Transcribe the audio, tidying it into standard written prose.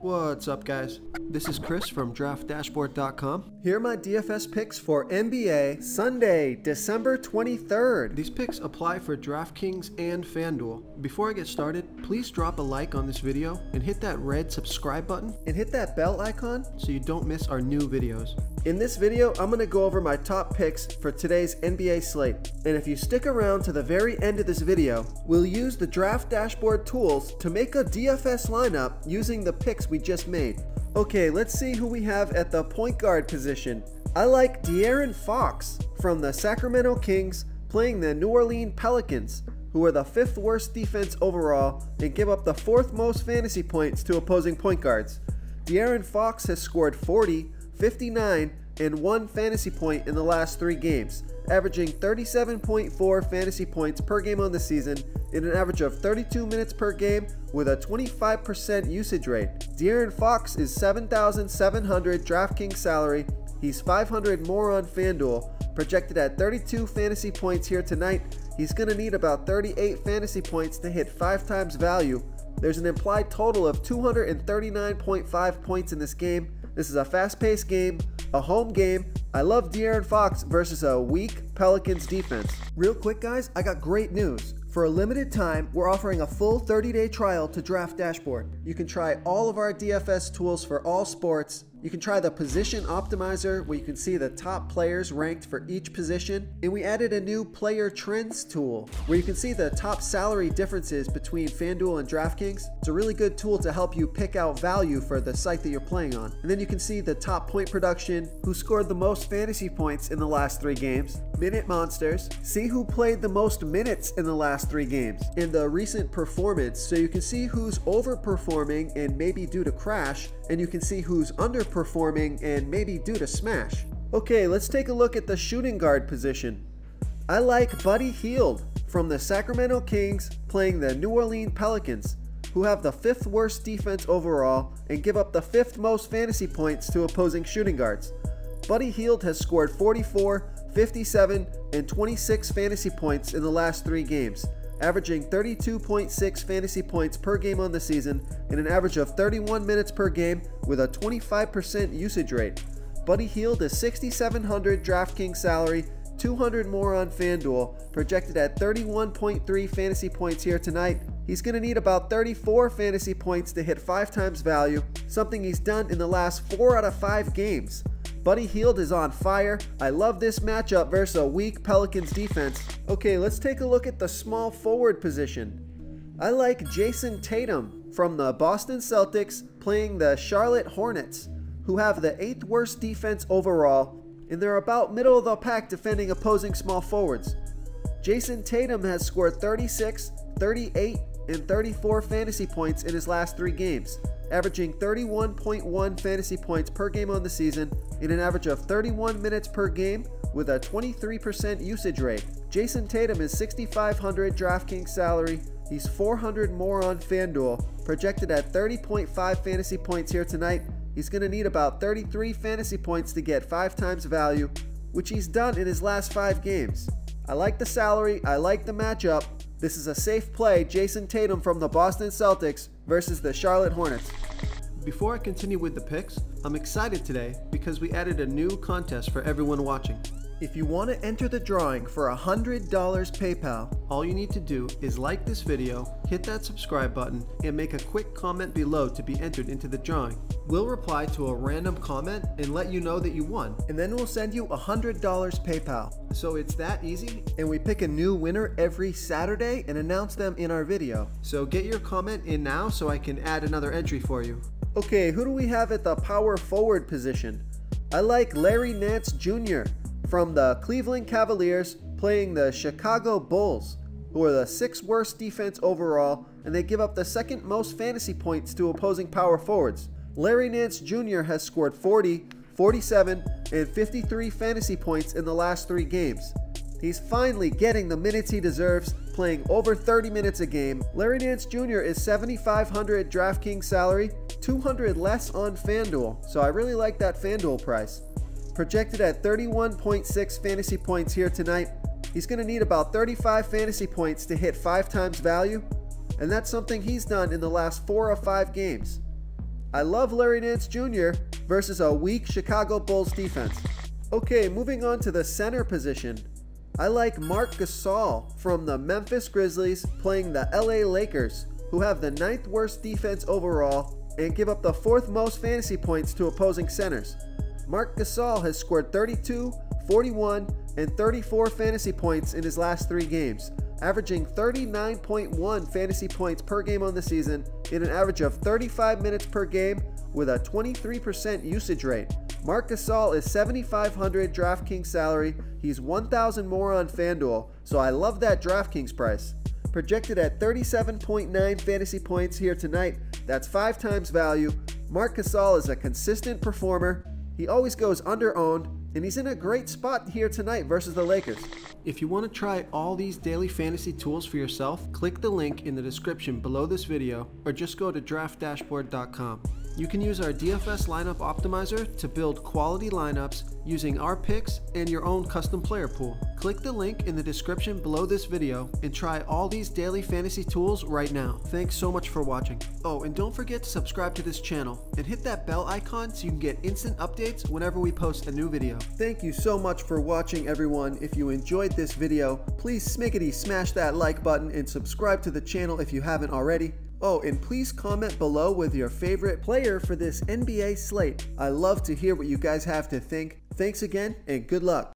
What's up, guys? This is Chris from DraftDashboard.com. Here are my DFS picks for NBA Sunday, December 23rd. These picks apply for DraftKings and FanDuel. Before I get started, please drop a like on this video and hit that red subscribe button and hit that bell icon so you don't miss our new videos. In this video, I'm going to go over my top picks for today's NBA slate. And if you stick around to the very end of this video, we'll use the Draft Dashboard tools to make a DFS lineup using the picks we just made. Okay, let's see who we have at the point guard position. I like De'Aaron Fox from the Sacramento Kings playing the New Orleans Pelicans, who are the 5th worst defense overall and give up the 4th most fantasy points to opposing point guards. De'Aaron Fox has scored 40, 59, and 1 fantasy point in the last 3 games, averaging 37.4 fantasy points per game on the season in an average of 32 minutes per game with a 25% usage rate. De'Aaron Fox is $7,700 DraftKings salary. He's $500 more on FanDuel, projected at 32 fantasy points here tonight. He's going to need about 38 fantasy points to hit 5 times value. There's an implied total of 239.5 points in this game. This is a fast-paced game, a home game. I love De'Aaron Fox versus a weak Pelicans defense. Real quick, guys, I got great news. For a limited time, we're offering a full 30-day trial to Draft Dashboard. You can try all of our DFS tools for all sports. You can try the Position Optimizer, where you can see the top players ranked for each position. And we added a new Player Trends tool, where you can see the top salary differences between FanDuel and DraftKings. It's a really good tool to help you pick out value for the site that you're playing on. And then you can see the top point production, who scored the most fantasy points in the last 3 games, minute monsters, see who played the most minutes in the last 3 games, and the recent performance, so you can see who's overperforming and maybe due to crash, and you can see who's underperforming and maybe due to smash. Okay, let's take a look at the shooting guard position. I like Buddy Hield from the Sacramento Kings playing the New Orleans Pelicans, who have the 5th worst defense overall and give up the 5th most fantasy points to opposing shooting guards. Buddy Hield has scored 44, 57, and 26 fantasy points in the last 3 games, averaging 32.6 fantasy points per game on the season in an average of 31 minutes per game with a 25% usage rate. Buddy Hield is $6,700 DraftKings salary, 200 more on FanDuel, projected at 31.3 fantasy points here tonight. He's going to need about 34 fantasy points to hit 5 times value, something he's done in the last 4 out of 5 games. Buddy Hield is on fire. I love this matchup versus a weak Pelicans defense. Okay, let's take a look at the small forward position. I like Jayson Tatum from the Boston Celtics playing the Charlotte Hornets, who have the 8th worst defense overall, and they're about middle of the pack defending opposing small forwards. Jayson Tatum has scored 36, 38, and 34 fantasy points in his last 3 games, averaging 31.1 fantasy points per game on the season in an average of 31 minutes per game with a 23% usage rate. Jayson Tatum is $6,500 DraftKings salary. He's $400 more on FanDuel, projected at 30.5 fantasy points here tonight. He's going to need about 33 fantasy points to get 5 times value, which he's done in his last 5 games. I like the salary, I like the matchup. This is a safe play, Jayson Tatum from the Boston Celtics versus the Charlotte Hornets. Before I continue with the picks, I'm excited today because we added a new contest for everyone watching. If you want to enter the drawing for $100 PayPal, all you need to do is like this video, hit that subscribe button, and make a quick comment below to be entered into the drawing. We'll reply to a random comment and let you know that you won, and then we'll send you $100 PayPal. So it's that easy, and we pick a new winner every Saturday and announce them in our video. So get your comment in now so I can add another entry for you. Okay, who do we have at the power forward position? I like Larry Nance Jr. from the Cleveland Cavaliers playing the Chicago Bulls, who are the 6th worst defense overall, and they give up the 2nd most fantasy points to opposing power forwards. Larry Nance Jr. has scored 40, 47, and 53 fantasy points in the last 3 games. He's finally getting the minutes he deserves, playing over 30 minutes a game. Larry Nance Jr. is $7,500 DraftKings salary, 200 less on FanDuel, so I really like that FanDuel price. Projected at 31.6 fantasy points here tonight. He's going to need about 35 fantasy points to hit 5 times value, and that's something he's done in the last 4 of 5 games. I love Larry Nance Jr. versus a weak Chicago Bulls defense. Okay, moving on to the center position. I like Marc Gasol from the Memphis Grizzlies playing the LA Lakers, who have the 9th worst defense overall and give up the 4th most fantasy points to opposing centers. Marc Gasol has scored 32, 41, and 34 fantasy points in his last 3 games, averaging 39.1 fantasy points per game on the season in an average of 35 minutes per game with a 23% usage rate. Marc Gasol is $7,500 DraftKings salary. He's $1,000 more on FanDuel, so I love that DraftKings price. Projected at 37.9 fantasy points here tonight, that's 5 times value. Marc Gasol is a consistent performer. He always goes under-owned, and he's in a great spot here tonight versus the Lakers. If you want to try all these daily fantasy tools for yourself, click the link in the description below this video or just go to draftdashboard.com. You can use our DFS lineup optimizer to build quality lineups using our picks and your own custom player pool. Click the link in the description below this video and try all these daily fantasy tools right now. Thanks so much for watching. Oh, and don't forget to subscribe to this channel and hit that bell icon so you can get instant updates whenever we post a new video. Thank you so much for watching, everyone. If you enjoyed this video, please smickety smash that like button and subscribe to the channel if you haven't already. Oh, and please comment below with your favorite player for this NBA slate. I love to hear what you guys have to think. Thanks again, and good luck.